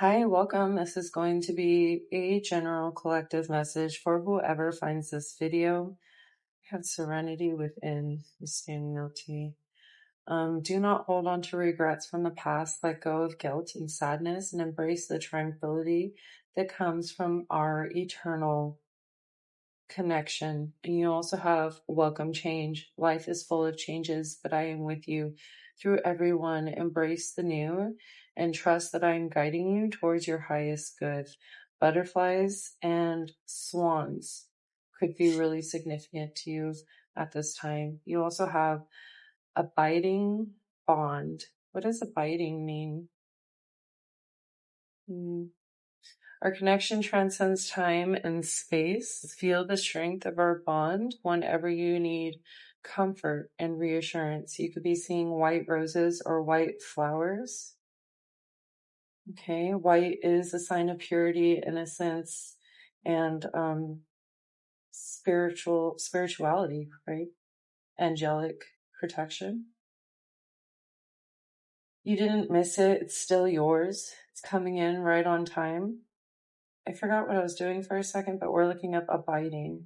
Hi, welcome. This is going to be a general collective message for whoever finds this video. Have serenity within the standing OT. Do not hold on to regrets from the past. Let go of guilt and sadness and embrace the tranquility that comes from our eternal connection. And you also have welcome change. Life is full of changes, but I am with you through every one. Embrace the new and trust that I am guiding you towards your highest good. Butterflies and swans could be really significant to you at this time. You also have abiding bond. What does abiding mean? Our connection transcends time and space. Feel the strength of our bond whenever you need comfort and reassurance. You could be seeing white roses or white flowers. Okay, white is a sign of purity, innocence, and spirituality, right? Angelic protection. You didn't miss it. It's still yours. It's coming in right on time. I forgot what I was doing for a second, but we're looking up abiding.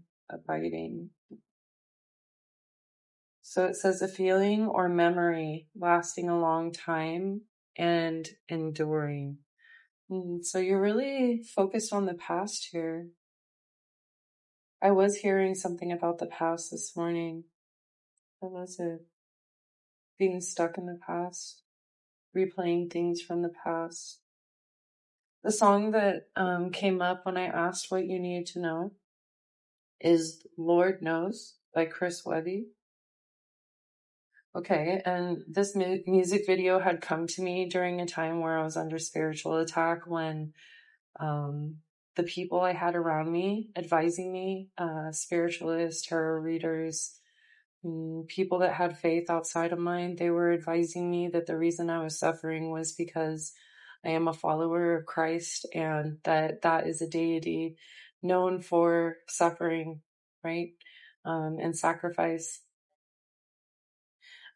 So it says a feeling or memory lasting a long time and enduring. So you're really focused on the past here. I was hearing something about the past this morning. What was it? Being stuck in the past, replaying things from the past. The song that came up when I asked what you need to know is Lord Knows by Chris Webby. Okay, and this music video had come to me during a time where I was under spiritual attack when the people I had around me advising me, spiritualists, tarot readers, people that had faith outside of mine, they were advising me that the reason I was suffering was because I am a follower of Christ and that is a deity known for suffering, right? And sacrifice.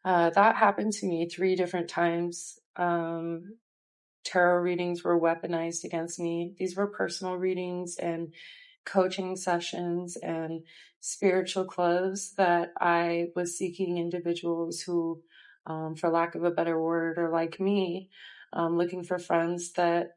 That happened to me 3 different times. Tarot readings were weaponized against me. These were personal readings and coaching sessions and spiritual clubs that I was seeking individuals who, for lack of a better word, are like me, looking for friends that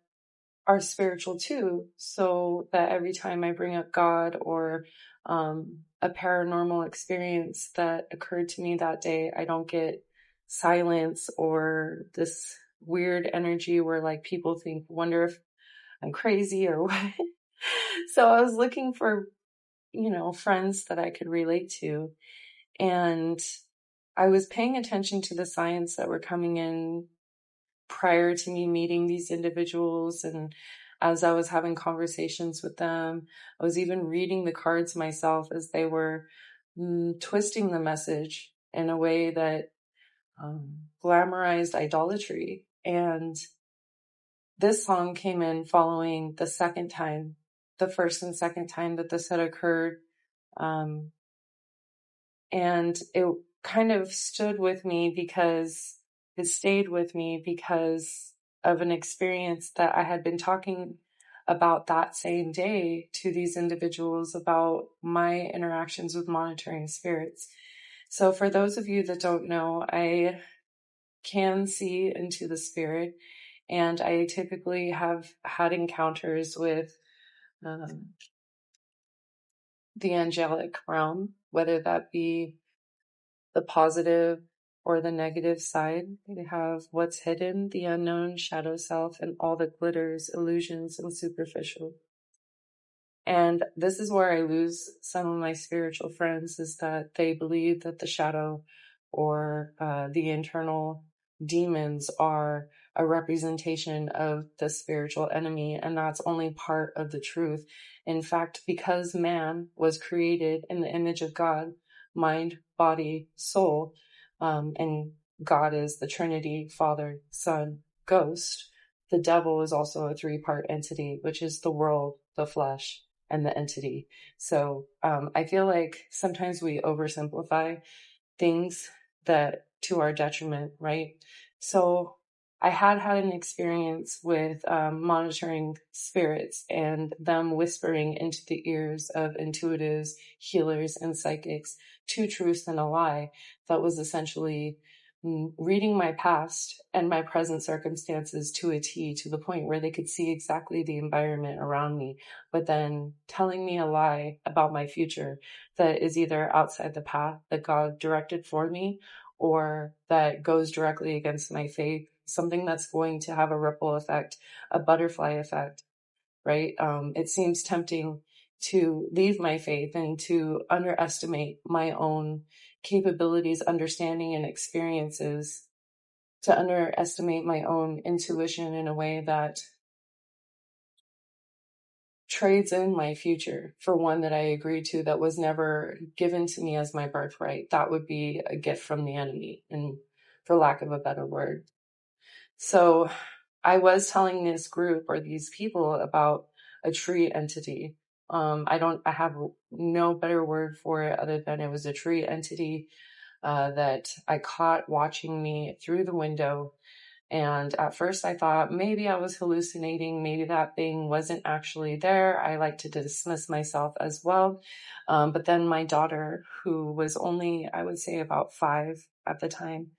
are spiritual too, so that every time I bring up God or a paranormal experience that occurred to me that day, I don't get silence or this weird energy where like people wonder if I'm crazy or what. So I was looking for, friends that I could relate to. And I was paying attention to the signs that were coming in prior to me meeting these individuals. And as I was having conversations with them, I was even reading the cards myself as they were twisting the message in a way that glamorized idolatry. And this song came in following the first and second time that this had occurred. And it kind of stayed with me because of an experience that I had been talking about that same day to these individuals about my interactions with monitoring spirits. So for those of you that don't know, I can see into the spirit, and I typically have had encounters with the angelic realm, whether that be the positive or the negative side. They have what's hidden, the unknown, shadow self, and all that glitters, illusions, and superficial. And this is where I lose some of my spiritual friends, is that they believe that the shadow or the internal demons are a representation of the spiritual enemy, and that's only part of the truth. In fact, because man was created in the image of God, mind, body, soul, and God is the Trinity, Father, Son, Ghost. The devil is also a 3-part entity, which is the world, the flesh, and the entity. So I feel like sometimes we oversimplify things that to our detriment, right? So I had an experience with monitoring spirits and them whispering into the ears of intuitives, healers, and psychics, two truths and a lie, that was essentially reading my past and my present circumstances to a T, to the point where they could see exactly the environment around me, but then telling me a lie about my future that is either outside the path that God directed for me, or that goes directly against my faith, something that's going to have a ripple effect, a butterfly effect, right? It seems tempting to leave my faith and to underestimate my own capabilities, understanding, and experiences, to underestimate my own intuition in a way that trades in my future for one that I agreed to that was never given to me as my birthright. That would be a gift from the enemy, and for lack of a better word. So I was telling this group or these people about a tree entity. I have no better word for it other than it was a tree entity that I caught watching me through the window. And at first I thought maybe I was hallucinating. Maybe that thing wasn't actually there. I like to dismiss myself as well. But then my daughter, who was only, I would say, about 5 at the time,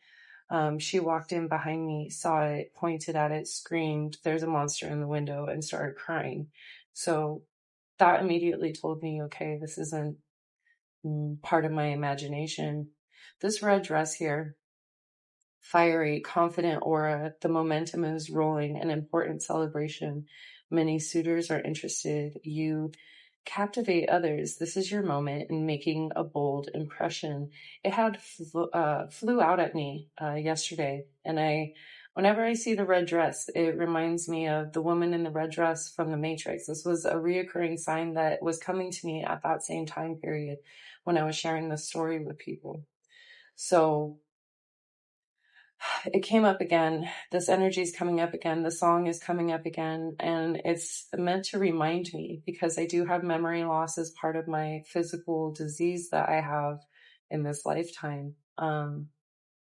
she walked in behind me, saw it, pointed at it, screamed, "There's a monster in the window," and started crying. So that immediately told me, okay, this isn't part of my imagination. This red dress here, fiery, confident aura, the momentum is rolling, an important celebration. Many suitors are interested. You captivate others. This is your moment in making a bold impression. It had flew out at me yesterday, and whenever I see the red dress, it reminds me of the woman in the red dress from The Matrix. This was a reoccurring sign that was coming to me at that same time period when I was sharing the story with people. So it came up again. This energy is coming up again. The song is coming up again. And it's meant to remind me, because I do have memory loss as part of my physical disease that I have in this lifetime.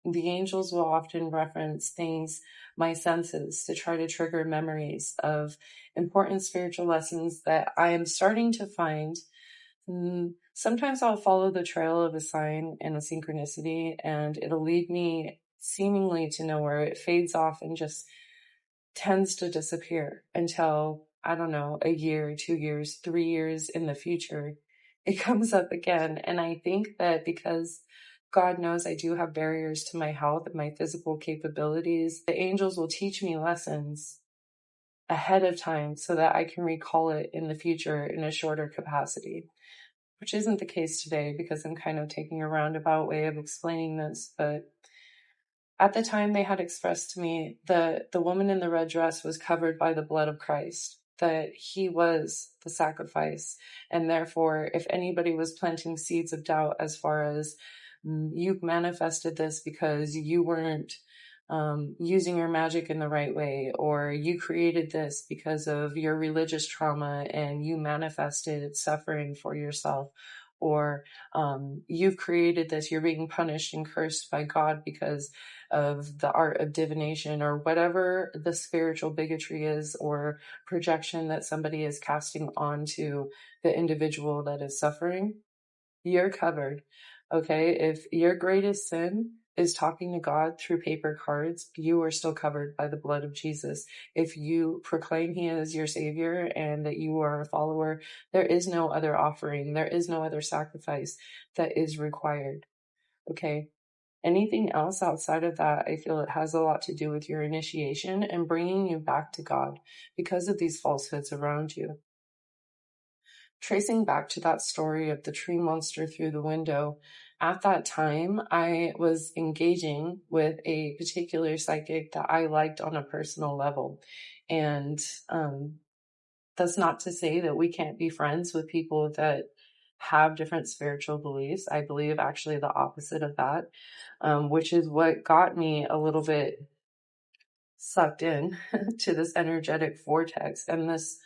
The angels will often reference things, my senses, to try to trigger memories of important spiritual lessons that I am starting to find. Sometimes I'll follow the trail of a sign and a synchronicity, and it'll lead me seemingly to nowhere. It fades off and just tends to disappear until, I don't know, a year, 2 years, 3 years in the future, it comes up again. And I think that because God knows I do have barriers to my health and my physical capabilities, the angels will teach me lessons ahead of time so that I can recall it in the future in a shorter capacity, which isn't the case today because I'm kind of taking a roundabout way of explaining this. But at the time, they had expressed to me that the woman in the red dress was covered by the blood of Christ, that he was the sacrifice. And therefore, if anybody was planting seeds of doubt as far as you've manifested this because you weren't using your magic in the right way, or you created this because of your religious trauma and you manifested suffering for yourself, or you've created this, you're being punished and cursed by God because of the art of divination, or whatever the spiritual bigotry is or projection that somebody is casting onto the individual that is suffering, you're covered. Okay, if your greatest sin is talking to God through paper cards, you are still covered by the blood of Jesus. If you proclaim he is your savior and that you are a follower, there is no other offering, there is no other sacrifice that is required. Okay, anything else outside of that, I feel it has a lot to do with your initiation and bringing you back to God because of these falsehoods around you. Tracing back to that story of the tree monster through the window, at that time, I was engaging with a particular psychic that I liked on a personal level. And that's not to say that we can't be friends with people that have different spiritual beliefs. I believe actually the opposite of that, which is what got me a little bit sucked in to this energetic vortex. And this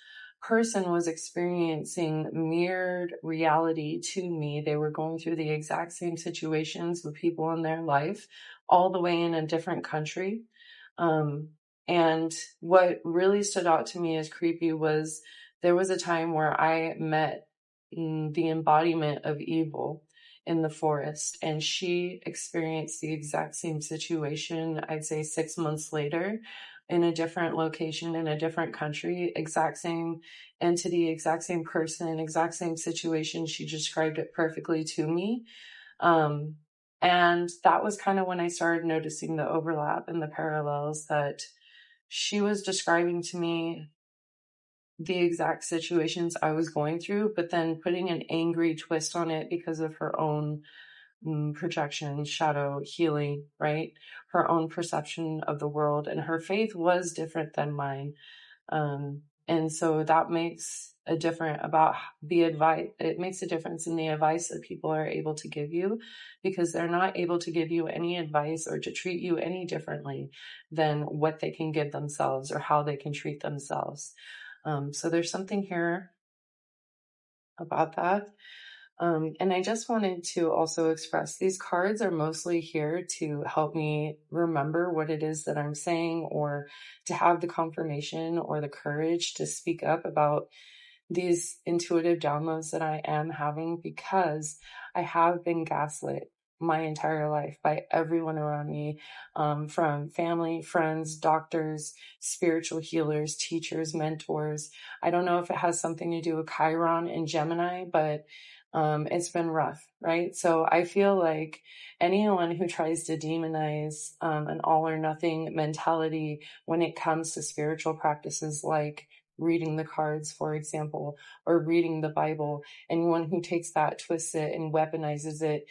person was experiencing mirrored reality to me. They were going through the exact same situations with people in their life, all the way in a different country. And what really stood out to me as creepy was there was a time where I met the embodiment of evil in the forest, and she experienced the exact same situation, I'd say 6 months later, in a different location, in a different country, exact same entity, exact same person, exact same situation. She described it perfectly to me. Um, and that was kind of when I started noticing the overlap and the parallels, that she was describing to me the exact situations I was going through, but then putting an angry twist on it because of her own projection, shadow, healing, right? Her own perception of the world, and her faith was different than mine. And so that makes a difference about the advice. It makes a difference in the advice that people are able to give you, because they're not able to give you any advice or to treat you any differently than what they can give themselves or how they can treat themselves. So there's something here about that. And I just wanted to also express, these cards are mostly here to help me remember what it is that I'm saying, or to have the confirmation or the courage to speak up about these intuitive downloads that I am having, because I have been gaslit my entire life by everyone around me, from family, friends, doctors, spiritual healers, teachers, mentors. I don't know if it has something to do with Chiron and Gemini, but it's been rough, right? So I feel like anyone who tries to demonize an all or nothing mentality when it comes to spiritual practices like reading the cards, for example, or reading the Bible, anyone who takes that, twists it, and weaponizes it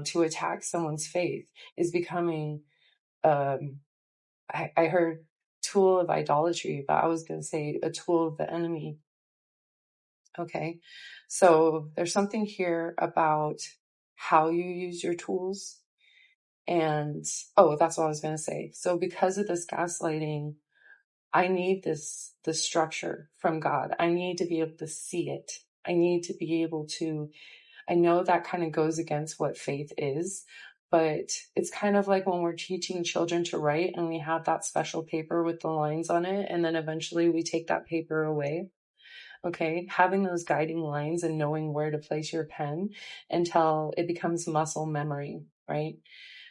to attack someone's faith is becoming, I heard tool of idolatry, but I was going to say a tool of the enemy. Okay. So there's something here about how you use your tools. And, oh, that's what I was going to say. So because of this gaslighting, I need this structure from God. I need to be able to see it. I need to be able to, I know that kind of goes against what faith is, but it's kind of like when we're teaching children to write and we have that special paper with the lines on it, and then eventually we take that paper away. Okay, having those guiding lines and knowing where to place your pen until it becomes muscle memory, right?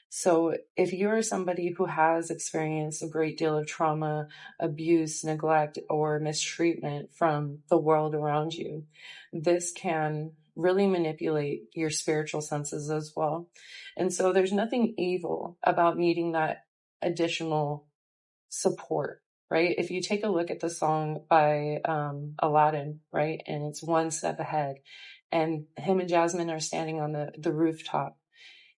So if you're somebody who has experienced a great deal of trauma, abuse, neglect, or mistreatment from the world around you, this can really manipulate your spiritual senses as well. And so there's nothing evil about needing that additional support, right? If you take a look at the song by Aladdin, right, and it's One Step Ahead, and him and Jasmine are standing on the rooftop,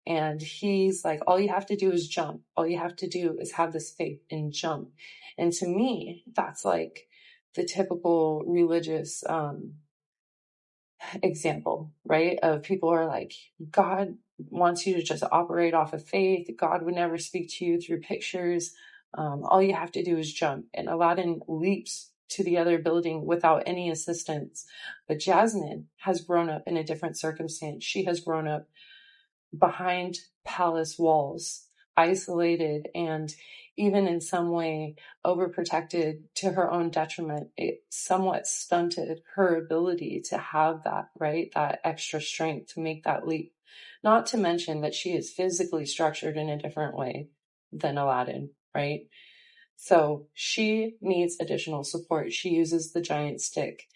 and he's like, all you have to do is jump. All you have to do is have this faith and jump. And to me, that's like the typical religious example, right? Of people are like, God wants you to just operate off of faith. God would never speak to you through pictures. All you have to do is jump. And Aladdin leaps to the other building without any assistance. But Jasmine has grown up in a different circumstance. She has grown up behind palace walls, isolated, and even in some way overprotected to her own detriment. It somewhat stunted her ability to have that, right? That extra strength to make that leap. Not to mention that she is physically structured in a different way than Aladdin, right? So she needs additional support. She uses the giant stick.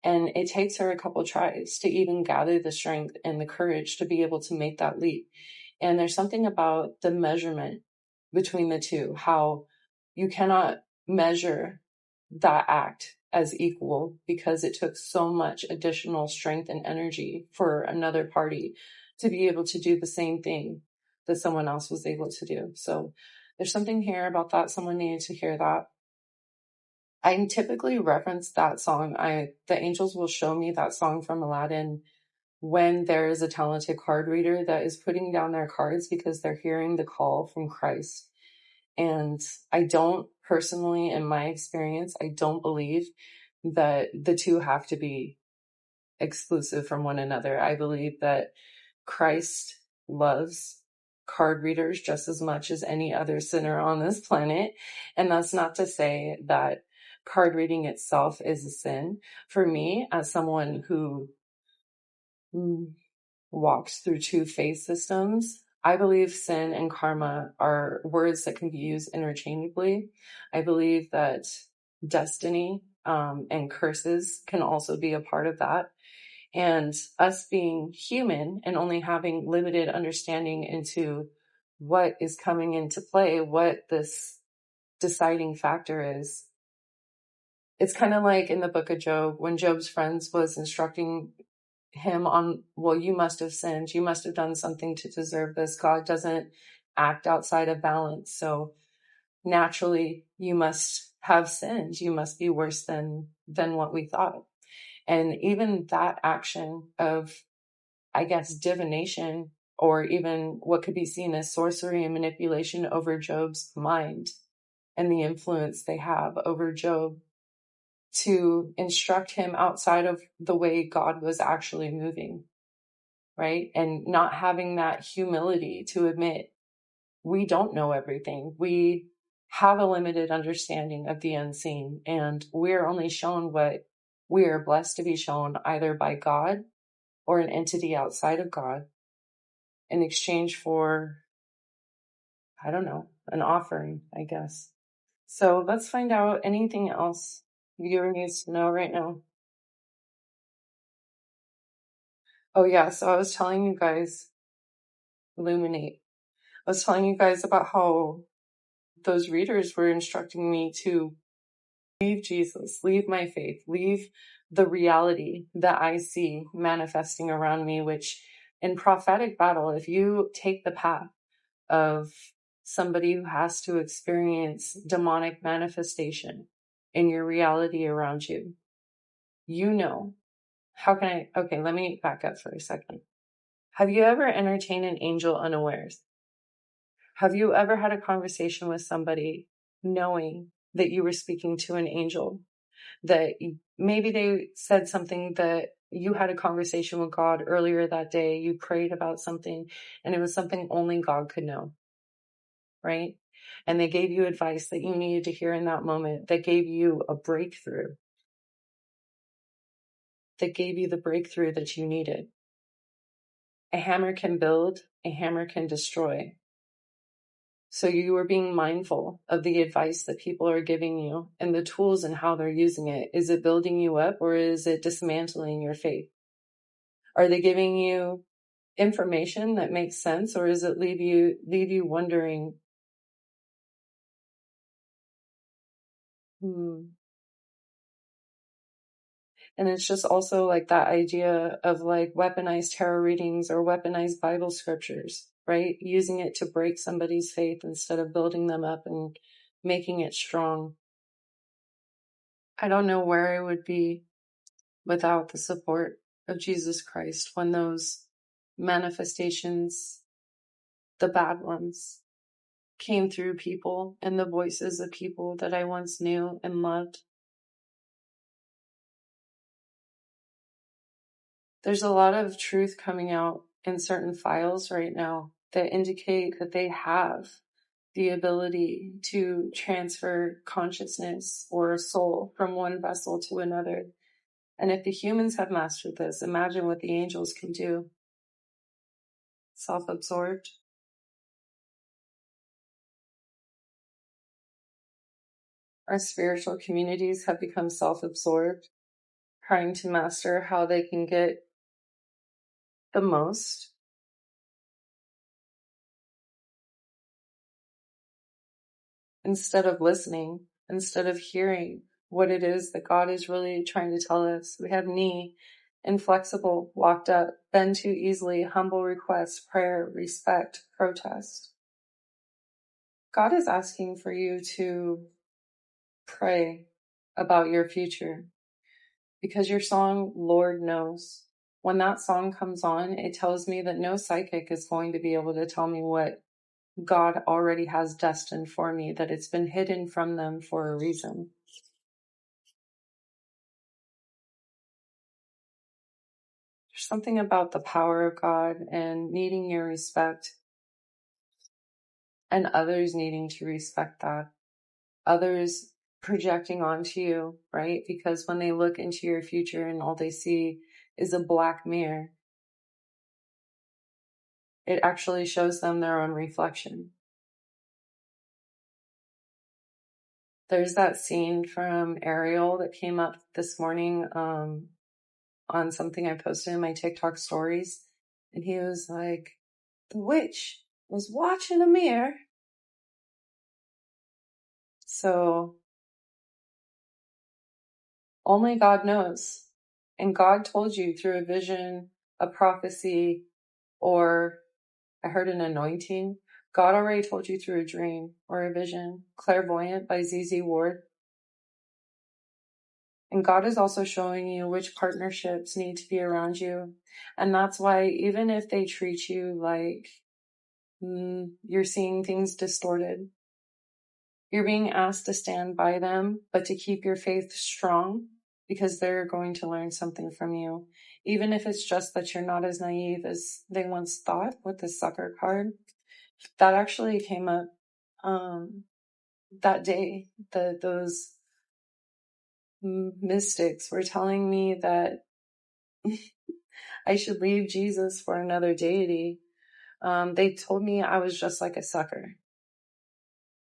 And it takes her a couple tries to even gather the strength and the courage to be able to make that leap. And there's something about the measurement between the two, how you cannot measure that act as equal because it took so much additional strength and energy for another party to be able to do the same thing that someone else was able to do. So there's something here about that. Someone needed to hear that. I typically reference that song. The angels will show me that song from Aladdin when there is a talented card reader that is putting down their cards because they're hearing the call from Christ. And I don't personally, in my experience, I don't believe that the two have to be exclusive from one another. I believe that Christ loves card readers just as much as any other sinner on this planet. And that's not to say that card reading itself is a sin. For me, as someone who walks through two faith systems, I believe sin and karma are words that can be used interchangeably. I believe that destiny and curses can also be a part of that. And us being human and only having limited understanding into what is coming into play, what this deciding factor is. It's kind of like in the book of Job, when Job's friends was instructing him on, well, you must have sinned. You must have done something to deserve this. God doesn't act outside of balance. So naturally, you must have sinned. You must be worse than what we thought. And even that action of, I guess, divination, or even what could be seen as sorcery and manipulation over Job's mind and the influence they have over Job to instruct him outside of the way God was actually moving, right? And not having that humility to admit we don't know everything. We have a limited understanding of the unseen, and we're only shown what we are blessed to be shown, either by God or an entity outside of God, in exchange for, I don't know, an offering, I guess. So let's find out anything else the viewer needs to know right now. Oh yeah, so I was telling you guys, illuminate. I was telling you guys about how those readers were instructing me to leave Jesus, leave my faith, leave the reality that I see manifesting around me, which in prophetic battle, if you take the path of somebody who has to experience demonic manifestation in your reality around you, you know, okay, let me back up for a second. Have you ever entertained an angel unawares? Have you ever had a conversation with somebody knowing that you were speaking to an angel, that maybe they said something that you had a conversation with God earlier that day, you prayed about something, and it was something only God could know, right? And they gave you advice that you needed to hear in that moment, that gave you a breakthrough, that gave you the breakthrough that you needed. A hammer can build, a hammer can destroy. So you are being mindful of the advice that people are giving you and the tools and how they're using it. Is it building you up, or is it dismantling your faith? Are they giving you information that makes sense, or does it leave you wondering, And it's just also like that idea of like weaponized tarot readings or weaponized Bible scriptures, right? Using it to break somebody's faith instead of building them up and making it strong. I don't know where I would be without the support of Jesus Christ when those manifestations, the bad ones, came through people and the voices of people that I once knew and loved. There's a lot of truth coming out in certain files right now that indicate that they have the ability to transfer consciousness or soul from one vessel to another. And if the humans have mastered this, imagine what the angels can do. Self-absorbed. Our spiritual communities have become self-absorbed, trying to master how they can get the most. Instead of listening, instead of hearing what it is that God is really trying to tell us. We have knee, inflexible, walked up, bend too easily, humble request, prayer, respect, protest. God is asking for you to pray about your future, because your song, Lord Knows, when that song comes on, it tells me that no psychic is going to be able to tell me what God already has destined for me, that it's been hidden from them for a reason. There's something about the power of God and needing your respect and others needing to respect that. Others projecting onto you, right? Because when they look into your future and all they see is a black mirror, it actually shows them their own reflection. There's that scene from Ariel that came up this morning on something I posted in my TikTok stories. And he was like, the witch was watching a mirror. So only God knows. And God told you through a vision, a prophecy, or I heard an anointing. God already told you through a dream or a vision. Clairvoyant by ZZ Ward. And God is also showing you which partnerships need to be around you. And that's why even if they treat you like you're seeing things distorted, you're being asked to stand by them, but to keep your faith strong because they're going to learn something from you. Even if it's just that you're not as naive as they once thought with the sucker card. That actually came up that day. Those mystics were telling me that I should leave Jesus for another deity. They told me I was just like a sucker.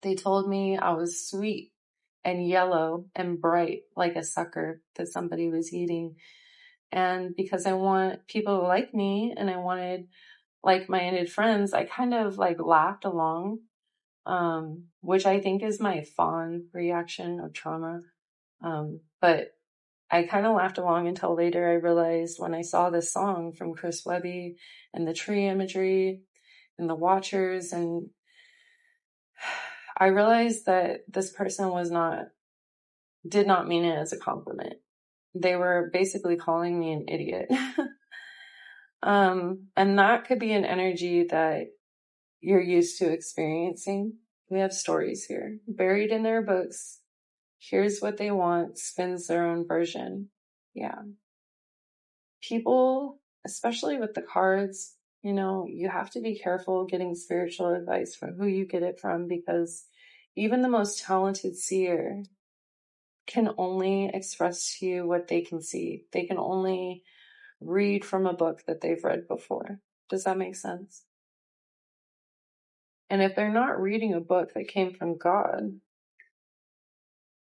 They told me I was sweet and yellow and bright like a sucker that somebody was eating. And because I want people to like me and I wanted like-minded friends, I kind of like laughed along, which I think is my fawn reaction of trauma. But I kind of laughed along until later I realized when I saw this song from Chris Webby and the tree imagery and the watchers, and I realized that this person did not mean it as a compliment. They were basically calling me an idiot. And that could be an energy that you're used to experiencing. We have stories here buried in their books. Here's what they want, spins their own version. Yeah. People, especially with the cards, you have to be careful getting spiritual advice from who you get it from, because even the most talented seer can only express to you what they can see. They can only read from a book that they've read before. Does that make sense? And if they're not reading a book that came from God,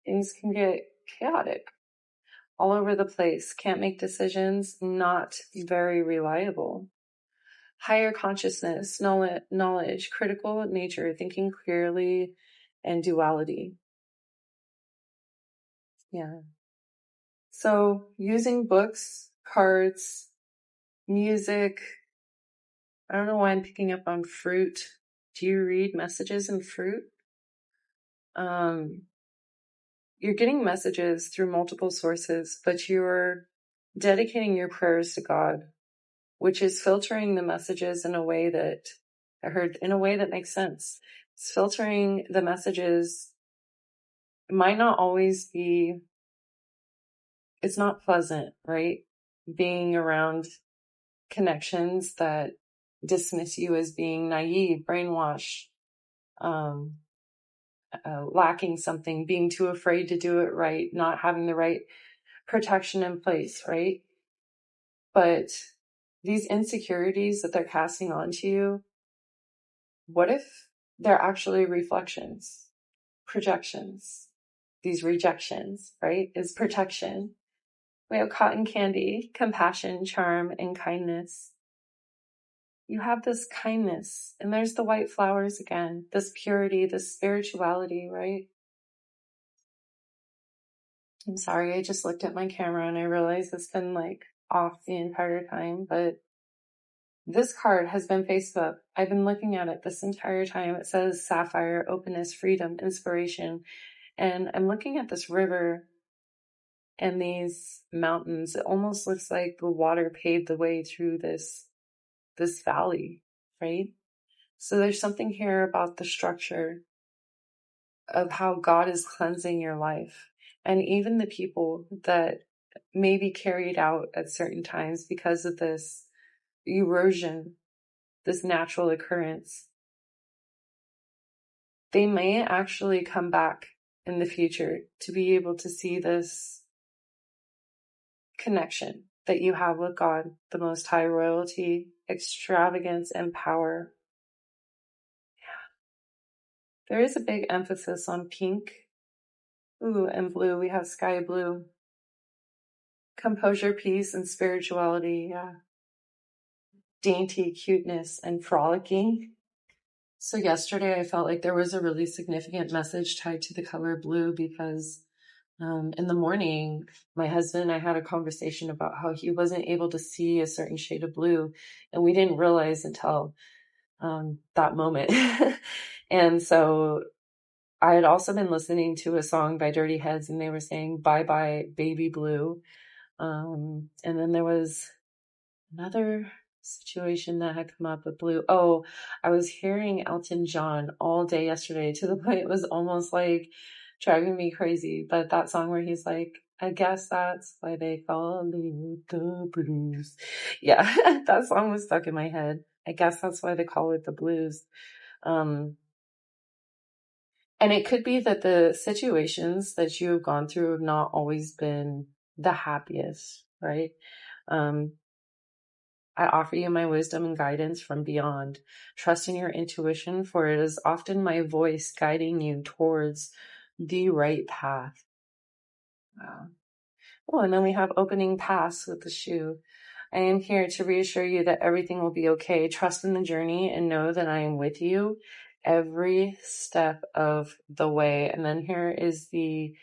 things can get chaotic all over the place. Can't make decisions, not very reliable. Higher consciousness, knowledge, critical nature, thinking clearly, and duality. Yeah. So using books, cards, music. I don't know why I'm picking up on fruit. Do you read messages in fruit? You're getting messages through multiple sources, but you're dedicating your prayers to God, which is filtering the messages in a way that makes sense. It's filtering the messages. It might not always be, it's not pleasant, right? Being around connections that dismiss you as being naive, brainwashed, lacking something, being too afraid to do it right, not having the right protection in place, right? But these insecurities that they're casting onto you, what if they're actually reflections, projections? These rejections, right, is protection. We have cotton candy, compassion, charm, and kindness. You have this kindness, and there's the white flowers again, this purity, this spirituality, right? I'm sorry, I just looked at my camera and I realized it's been like off the entire time, but this card has been face up. I've been looking at it this entire time. It says sapphire, openness, freedom, inspiration. And I'm looking at this river and these mountains. It almost looks like the water paved the way through this valley, right? So there's something here about the structure of how God is cleansing your life. And even the people that may be carried out at certain times because of this erosion, this natural occurrence. they may actually come back in the future to be able to see this connection that you have with God, the Most High, royalty, extravagance, and power. Yeah. There is a big emphasis on pink. Ooh, and blue. We have sky blue. Composure, peace, and spirituality. Yeah. Dainty cuteness and frolicking. So yesterday I felt like there was a really significant message tied to the color blue because in the morning, my husband and I had a conversation about how he wasn't able to see a certain shade of blue, and we didn't realize until that moment. And so I had also been listening to a song by Dirty Heads, and they were saying "Bye Bye Baby Blue," and then there was another situation that had come up with blue. Oh, I was hearing Elton John all day yesterday to the point it was almost like driving me crazy. But that song where he's like, I guess that's why they call it the blues. Yeah, that song was stuck in my head. I guess that's why they call it the blues. And it could be that the situations that you have gone through have not always been the happiest, right? I offer you my wisdom and guidance from beyond. Trust in your intuition, for it is often my voice guiding you towards the right path. Wow. Oh, and then we have opening pass with the shoe. I am here to reassure you that everything will be okay. Trust in the journey and know that I am with you every step of the way. And then here is the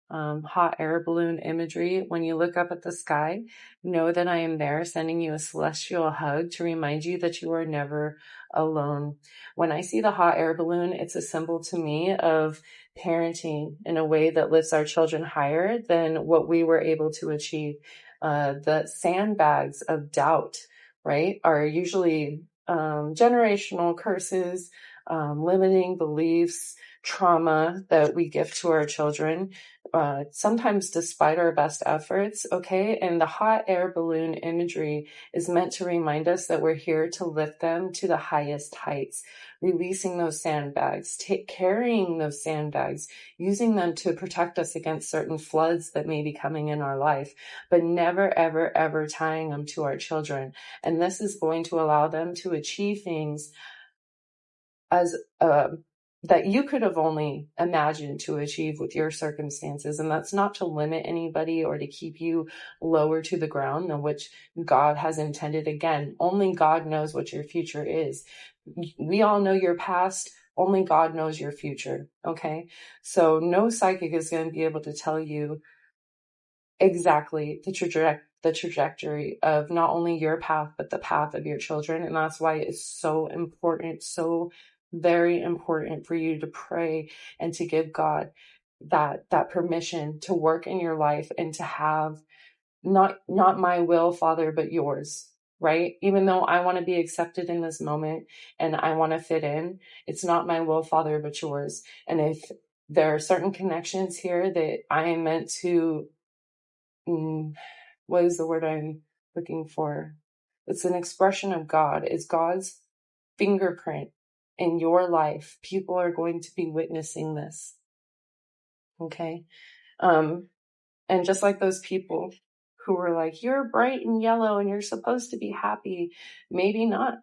hot air balloon imagery. When you look up at the sky, know that I am there sending you a celestial hug to remind you that you are never alone. When I see the hot air balloon, it's a symbol to me of parenting in a way that lifts our children higher than what we were able to achieve. The sandbags of doubt, right, are usually generational curses, limiting beliefs, trauma that we give to our children, sometimes despite our best efforts, okay? And the hot air balloon imagery is meant to remind us that we're here to lift them to the highest heights, releasing those sandbags, carrying those sandbags, using them to protect us against certain floods that may be coming in our life, but never, ever, ever tying them to our children. And this is going to allow them to achieve things as that you could have only imagined to achieve with your circumstances. And that's not to limit anybody or to keep you lower to the ground than which God has intended. Again, only God knows what your future is. We all know your past. Only God knows your future. Okay. So no psychic is going to be able to tell you exactly the trajectory of not only your path, but the path of your children. And that's why it's so important, so very important for you to pray and to give God that permission to work in your life and to have not my will, Father, but yours, right? Even though I want to be accepted in this moment and I want to fit in, it's not my will, Father, but yours. And if there are certain connections here that I am meant to what is the word I'm looking for? It's an expression of God. It's God's fingerprint in your life. People are going to be witnessing this. Okay. And just like those people who were like, you're bright and yellow and you're supposed to be happy. Maybe not.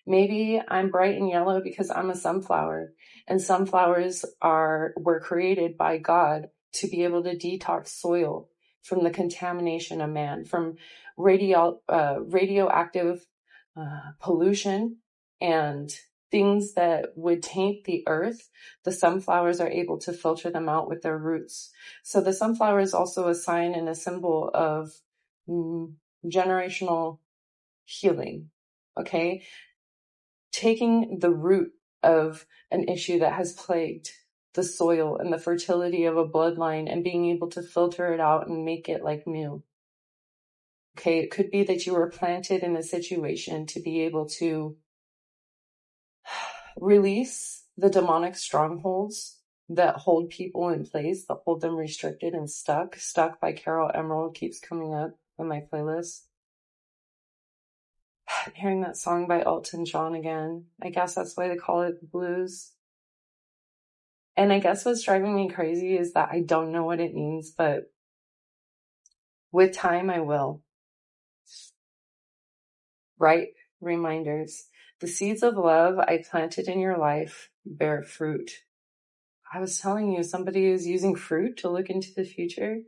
Maybe I'm bright and yellow because I'm a sunflower, and sunflowers were created by God to be able to detox soil from the contamination of man, from radioactive pollution and things that would taint the earth. The sunflowers are able to filter them out with their roots. So the sunflower is also a sign and a symbol of generational healing. Okay. Taking the root of an issue that has plagued the soil and the fertility of a bloodline and being able to filter it out and make it like new. Okay, it could be that you were planted in a situation to be able to release the demonic strongholds that hold people in place, that hold them restricted and stuck. Stuck by Carol Emerald keeps coming up on my playlist. I'm hearing that song by Elton John again. I guess that's why they call it blues. And I guess what's driving me crazy is that I don't know what it means, but with time I will. Right? Reminders. The seeds of love I planted in your life bear fruit. I was telling you, somebody is using fruit to look into the future.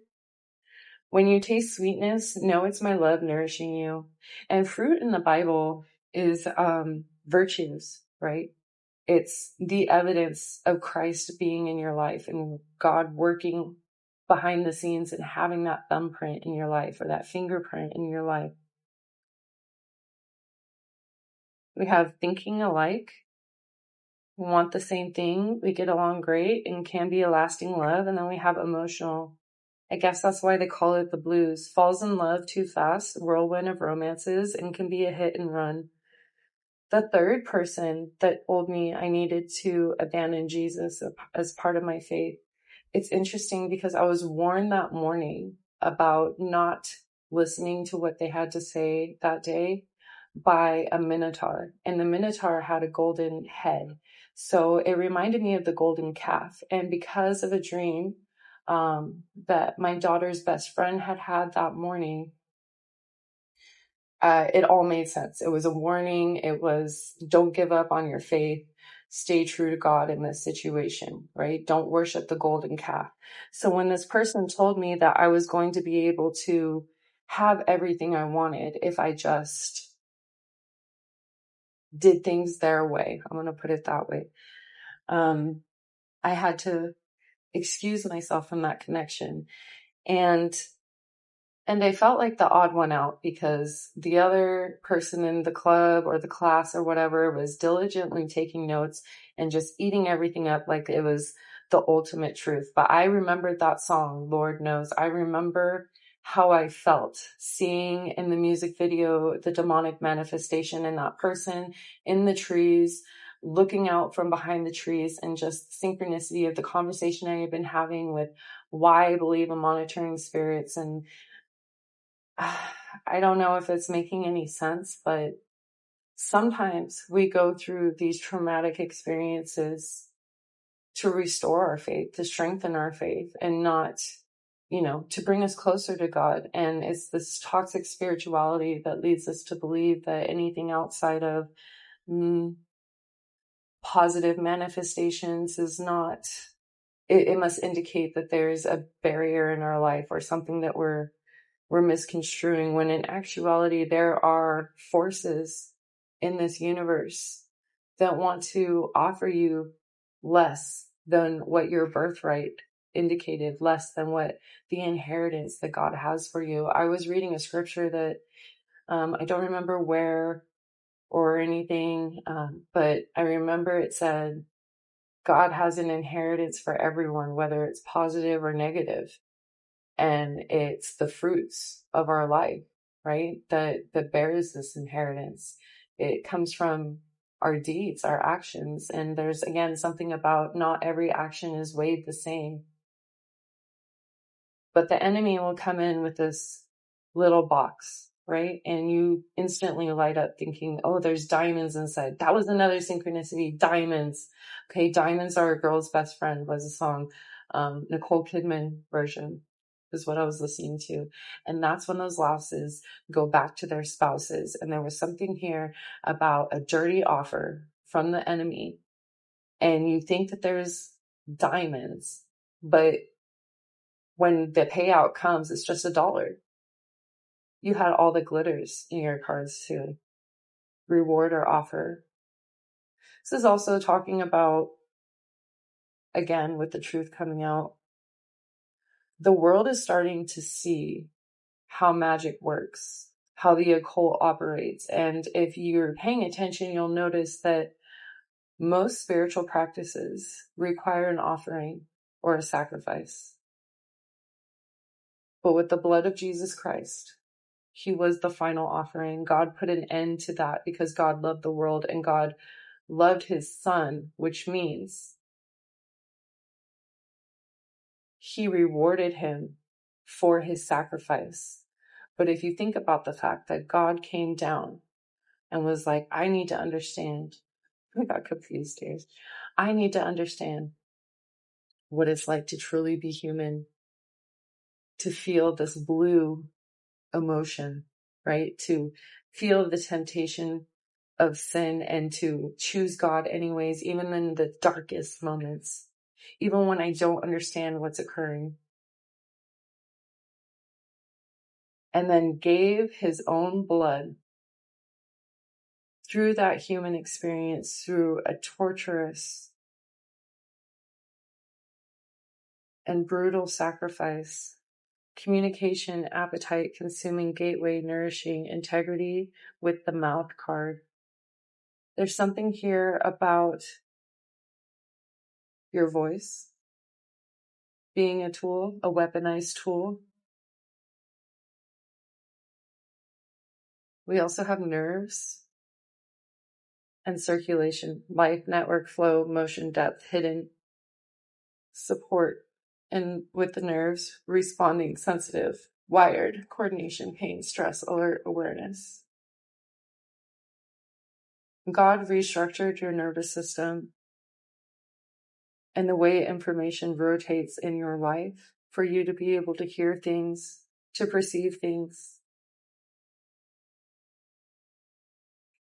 When you taste sweetness, know it's my love nourishing you. And fruit in the Bible is virtues, right? It's the evidence of Christ being in your life and God working behind the scenes and having that thumbprint in your life or that fingerprint in your life. We have thinking alike. We want the same thing. We get along great and can be a lasting love. And then we have emotional. I guess that's why they call it the blues. Falls in love too fast, whirlwind of romances, and can be a hit and run. The third person that told me I needed to abandon Jesus as part of my faith. It's interesting because I was warned that morning about not listening to what they had to say that day by a minotaur. And the minotaur had a golden head. So it reminded me of the golden calf. And because of a dream that my daughter's best friend had that morning, it all made sense. It was a warning. It was, don't give up on your faith. Stay true to God in this situation, right? Don't worship the golden calf. So when this person told me that I was going to be able to have everything I wanted if I just did things their way, I'm going to put it that way. I had to excuse myself from that connection. And I felt like the odd one out because the other person in the club or the class or whatever was diligently taking notes and just eating everything up like it was the ultimate truth. But I remembered that song, Lord knows. I remember how I felt seeing in the music video the demonic manifestation in that person in the trees, looking out from behind the trees, and just synchronicity of the conversation I had been having with why I believe in monitoring spirits. And I don't know if it's making any sense, but sometimes we go through these traumatic experiences to restore our faith, to strengthen our faith, and not, to bring us closer to God. And it's this toxic spirituality that leads us to believe that anything outside of positive manifestations is not, it must indicate that there's a barrier in our life or something that we're misconstruing, when in actuality there are forces in this universe that want to offer you less than what your birthright indicated, less than what the inheritance that God has for you. I was reading a scripture that I don't remember where or anything, but I remember it said God has an inheritance for everyone, whether it's positive or negative. And it's the fruits of our life, right? That bears this inheritance. It comes from our deeds, our actions. And there's, again, something about not every action is weighed the same. But the enemy will come in with this little box, right? And you instantly light up thinking, oh, there's diamonds inside. That was another synchronicity, diamonds. Okay, diamonds are a girl's best friend was a song, Nicole Kidman version is what I was listening to. And that's when those louses go back to their spouses. And there was something here about a dirty offer from the enemy. And you think that there's diamonds, but when the payout comes, it's just $1. You had all the glitters in your cards to reward or offer. This is also talking about, again, with the truth coming out, the world is starting to see how magic works, how the occult operates. And if you're paying attention, you'll notice that most spiritual practices require an offering or a sacrifice. But with the blood of Jesus Christ, he was the final offering. God put an end to that because God loved the world and God loved his son, which means he rewarded him for his sacrifice. But if you think about the fact that God came down and was like, I need to understand. I got confused here. I need to understand what it's like to truly be human, to feel this blue emotion, right? To feel the temptation of sin and to choose God anyways, even in the darkest moments, even when I don't understand what's occurring. And then gave his own blood through that human experience, through a torturous and brutal sacrifice, communication, appetite, consuming, gateway, nourishing, integrity with the mouth card. There's something here about your voice being a tool, a weaponized tool. We also have nerves and circulation, life, network, flow, motion, depth, hidden support. And with the nerves, responding, sensitive, wired, coordination, pain, stress, alert, awareness. God restructured your nervous system and the way information rotates in your life for you to be able to hear things, to perceive things.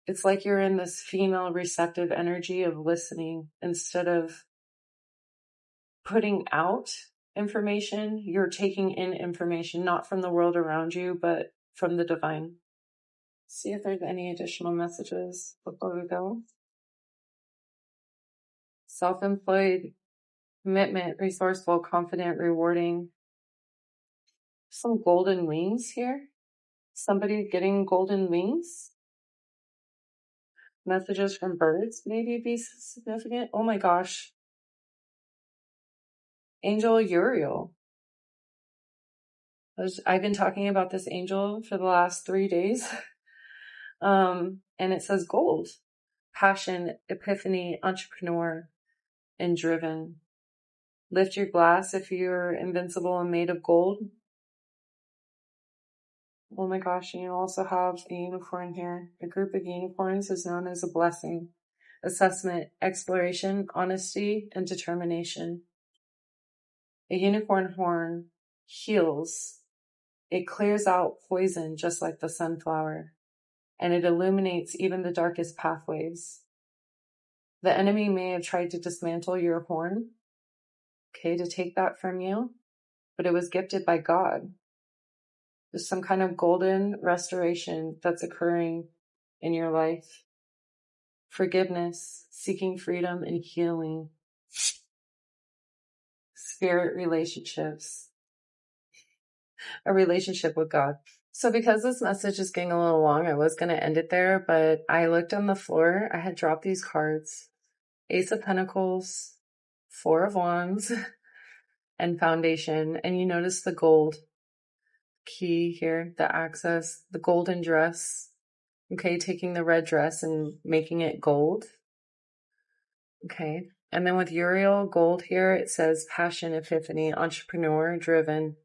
It's like you're in this female receptive energy of listening instead of putting out information. You're taking in information, not from the world around you, but from the divine. See if there's any additional messages before we go. Self-employed, commitment, resourceful, confident, rewarding. Some golden wings here. Somebody getting golden wings. Messages from birds maybe be significant. Oh my gosh. Angel Uriel. I've been talking about this angel for the last 3 days. And it says gold, passion, epiphany, entrepreneur, and driven. Lift your glass if you're invincible and made of gold. Oh my gosh, and you also have a unicorn here. A group of unicorns is known as a blessing. Assessment, exploration, honesty, and determination. A unicorn horn heals. It clears out poison just like the sunflower, and it illuminates even the darkest pathways. The enemy may have tried to dismantle your horn, to take that from you, but it was gifted by God. There's some kind of golden restoration that's occurring in your life. Forgiveness, seeking freedom and healing. Spirit relationships. A relationship with God. So because this message is getting a little long, I was going to end it there, but I looked on the floor. I had dropped these cards. Ace of Pentacles, Four of Wands, and Foundation. And you notice the gold key here, the access, the golden dress. Okay, taking the red dress and making it gold. Okay, and then with Uriel gold here, it says passion, epiphany, entrepreneur, driven.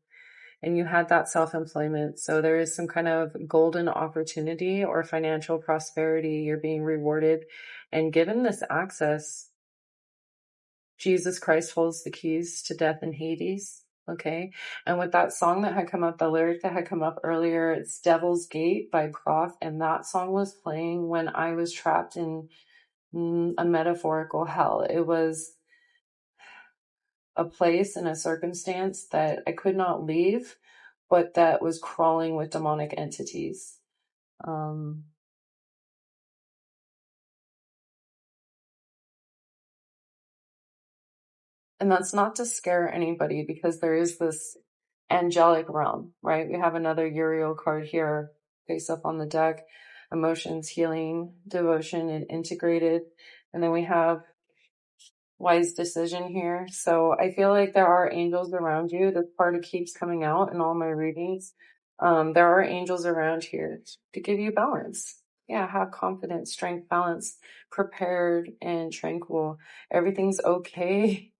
And you had that self-employment. So there is some kind of golden opportunity or financial prosperity. You're being rewarded and given this access. Jesus Christ holds the keys to death and Hades. Okay. And with that song that had come up, the lyric that had come up earlier, it's Devil's Gate by Prof. And that song was playing when I was trapped in a metaphorical hell. It was a place and a circumstance that I could not leave, but that was crawling with demonic entities. And that's not to scare anybody because there is this angelic realm, right? We have another Uriel card here face up on the deck. Emotions, healing, devotion, and integrated. And then we have wise decision here. So I feel like there are angels around you. This part keeps coming out in all my readings. There are angels around here to give you balance. Yeah, have confidence, strength, balance, prepared and tranquil. Everything's okay.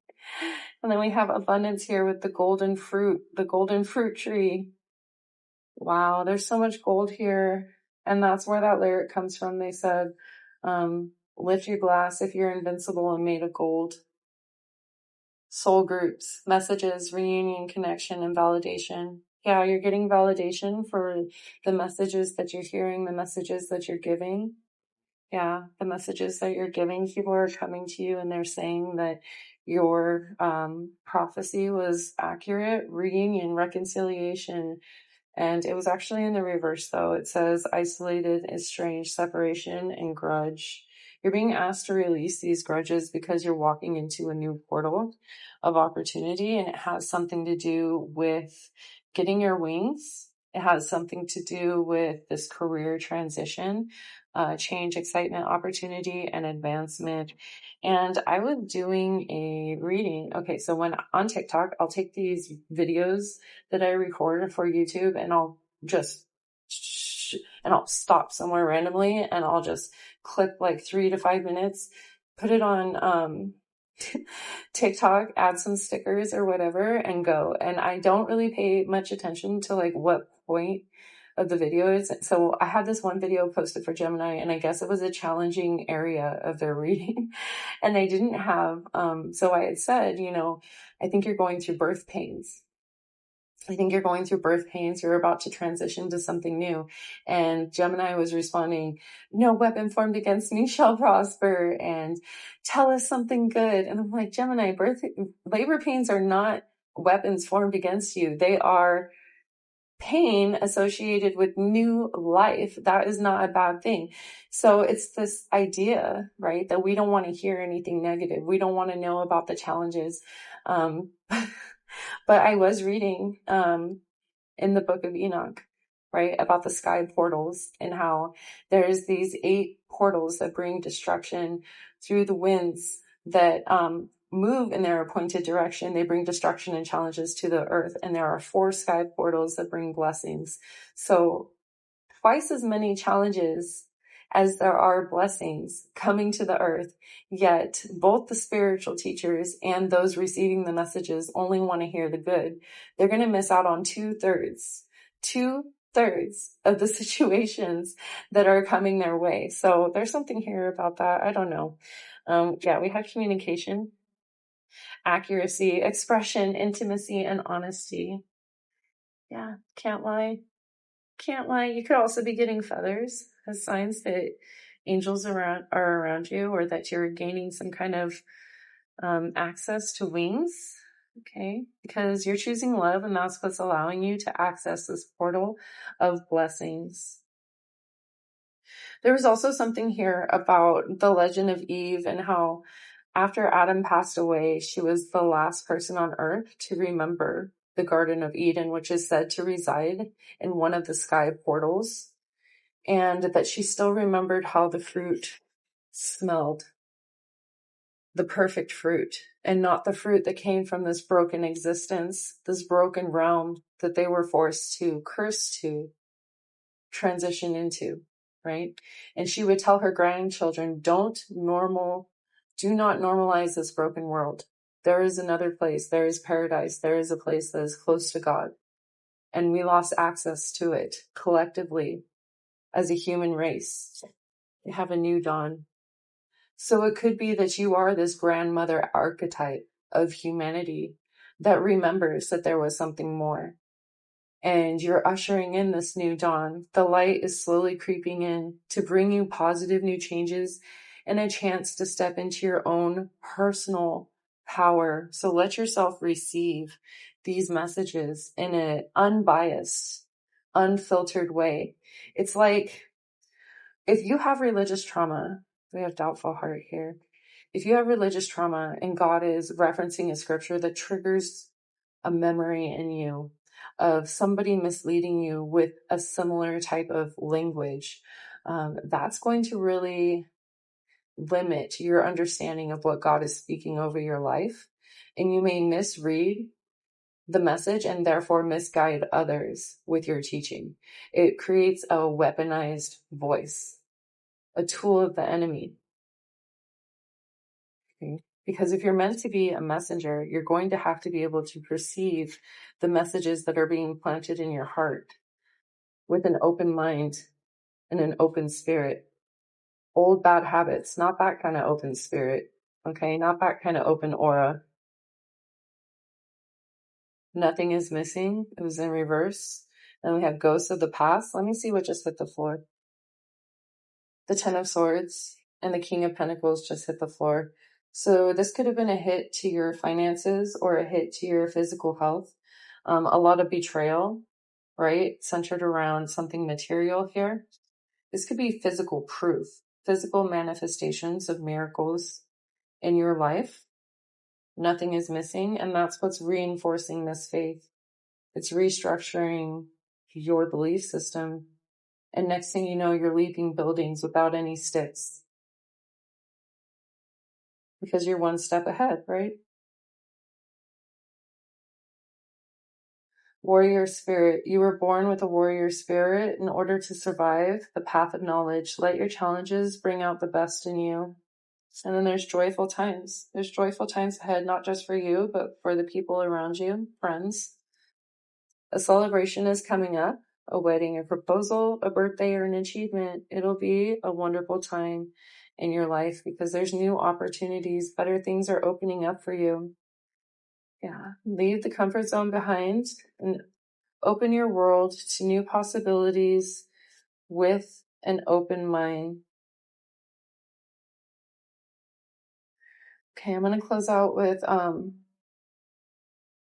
And then we have abundance here with the golden fruit tree. Wow, there's so much gold here. And that's where that lyric comes from. They said, lift your glass if you're invincible and made of gold. soul groups, messages, reunion, connection, and validation. Yeah, you're getting validation for the messages that you're hearing, the messages that you're giving. Yeah, the messages that you're giving, people are coming to you and they're saying that your prophecy was accurate, reunion, reconciliation. And it was actually in the reverse, though. It says isolated, estranged, separation, and grudge. You're being asked to release these grudges because you're walking into a new portal of opportunity, and it has something to do with getting your wings. It has something to do with this career transition, change, excitement, opportunity, and advancement. And I was doing a reading. Okay, so when on TikTok, I'll take these videos that I record for YouTube and I'll just and I'll stop somewhere randomly and I'll just clip like 3 to 5 minutes, put it on TikTok, add some stickers or whatever and go. And I don't really pay much attention to like what point of the video is. So I had this one video posted for Gemini and I guess it was a challenging area of their reading and they didn't have, so I had said, I think you're going through birth pains. I think you're going through birth pains. You're about to transition to something new. And Gemini was responding, no weapon formed against me shall prosper. And tell us something good. And I'm like, Gemini, labor pains are not weapons formed against you. They are pain associated with new life. That is not a bad thing. So it's this idea, right, that we don't want to hear anything negative. We don't want to know about the challenges. But I was reading in the book of Enoch, right, about the sky portals and how there's these 8 portals that bring destruction through the winds that move in their appointed direction. They bring destruction and challenges to the earth. And there are 4 sky portals that bring blessings. So twice as many challenges as there are blessings coming to the earth, yet both the spiritual teachers and those receiving the messages only want to hear the good. They're going to miss out on 2/3 of the situations that are coming their way. So there's something here about that. I don't know. Yeah, we have communication, accuracy, expression, intimacy, and honesty. Yeah, can't lie. Can't lie. You could also be getting feathers as signs that angels are around you, or that you're gaining some kind of access to wings. Okay, because you're choosing love, and that's what's allowing you to access this portal of blessings. There was also something here about the legend of Eve and how after Adam passed away, she was the last person on earth to remember the Garden of Eden, which is said to reside in one of the sky portals, and that she still remembered how the fruit smelled, the perfect fruit, and not the fruit that came from this broken existence, this broken realm that they were forced to, cursed to transition into, right? And she would tell her grandchildren, do not normalize this broken world. There is another place. There is paradise. There is a place that is close to God. And we lost access to it collectively as a human race. They have a new dawn. So it could be that you are this grandmother archetype of humanity that remembers that there was something more. And you're ushering in this new dawn. The light is slowly creeping in to bring you positive new changes and a chance to step into your own personal power. So let yourself receive these messages in an unbiased, unfiltered way. It's like if you have religious trauma, we have doubtful heart here. If you have religious trauma and God is referencing a scripture that triggers a memory in you of somebody misleading you with a similar type of language, that's going to really limit your understanding of what God is speaking over your life. And you may misread the message and therefore misguide others with your teaching. It creates a weaponized voice, a tool of the enemy. Okay? Because if you're meant to be a messenger, you're going to have to be able to perceive the messages that are being planted in your heart with an open mind and an open spirit. Old bad habits, not that kind of open spirit. Okay, not that kind of open aura. Nothing is missing. It was in reverse. Then we have ghosts of the past. Let me see what just hit the floor. The Ten of Swords and the King of Pentacles just hit the floor. So this could have been a hit to your finances or a hit to your physical health. A lot of betrayal, right? Centered around something material here. This could be physical proof, physical manifestations of miracles in your life. Nothing is missing. And that's what's reinforcing this faith. It's restructuring your belief system. And next thing you know, you're leaping buildings without any sticks. Because you're one step ahead, right? Warrior spirit. You were born with a warrior spirit in order to survive the path of knowledge. Let your challenges bring out the best in you. And then there's joyful times. There's joyful times ahead, not just for you, but for the people around you, friends. A celebration is coming up, a wedding, a proposal, a birthday, or an achievement. It'll be a wonderful time in your life because there's new opportunities, better things are opening up for you. Yeah, leave the comfort zone behind and open your world to new possibilities with an open mind. Okay, I'm going to close out with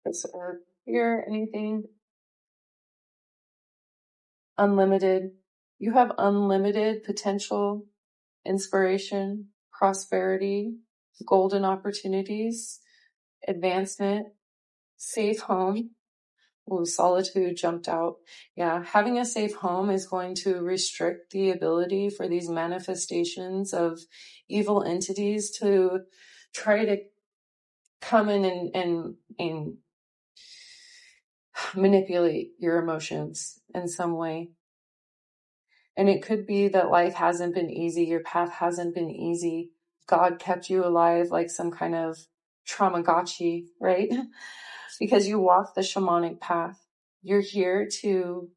this orb here. Anything? Unlimited. You have unlimited potential, inspiration, prosperity, golden opportunities, advancement, safe home. Ooh, solitude jumped out. Yeah, having a safe home is going to restrict the ability for these manifestations of evil entities to try to come in and manipulate your emotions in some way. And it could be that life hasn't been easy. Your path hasn't been easy. God kept you alive like some kind of Tamagotchi, right? Because you walk the shamanic path. You're here to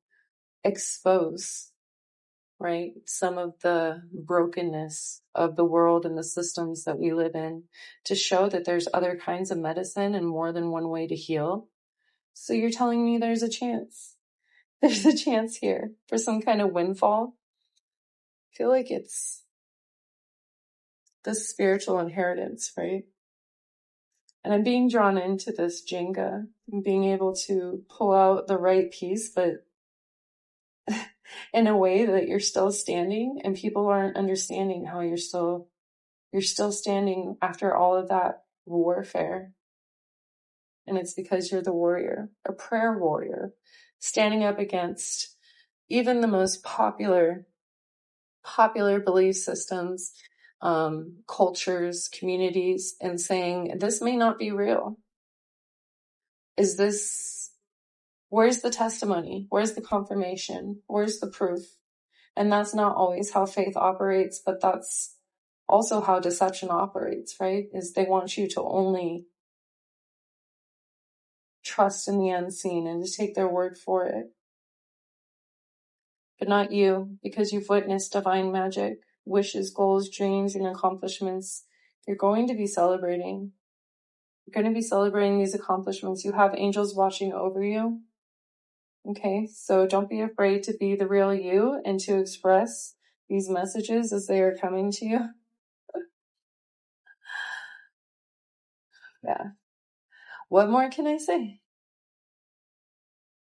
expose, right, some of the brokenness of the world and the systems that we live in, to show that there's other kinds of medicine and more than one way to heal. So you're telling me there's a chance. There's a chance here for some kind of windfall. I feel like it's this spiritual inheritance, right? And I'm being drawn into this Jenga and being able to pull out the right piece, but in a way that you're still standing and people aren't understanding how you're still standing after all of that warfare. And it's because you're the warrior, a prayer warrior, standing up against even the most popular belief systems, cultures, communities, and saying, this may not be real. Where's the testimony? Where's the confirmation? Where's the proof? And that's not always how faith operates, but that's also how deception operates, right? Is they want you to only trust in the unseen and to take their word for it. But not you, because you've witnessed divine magic, wishes, goals, dreams, and accomplishments. You're going to be celebrating. You're going to be celebrating these accomplishments. You have angels watching over you. Okay, so don't be afraid to be the real you and to express these messages as they are coming to you. Yeah. What more can I say?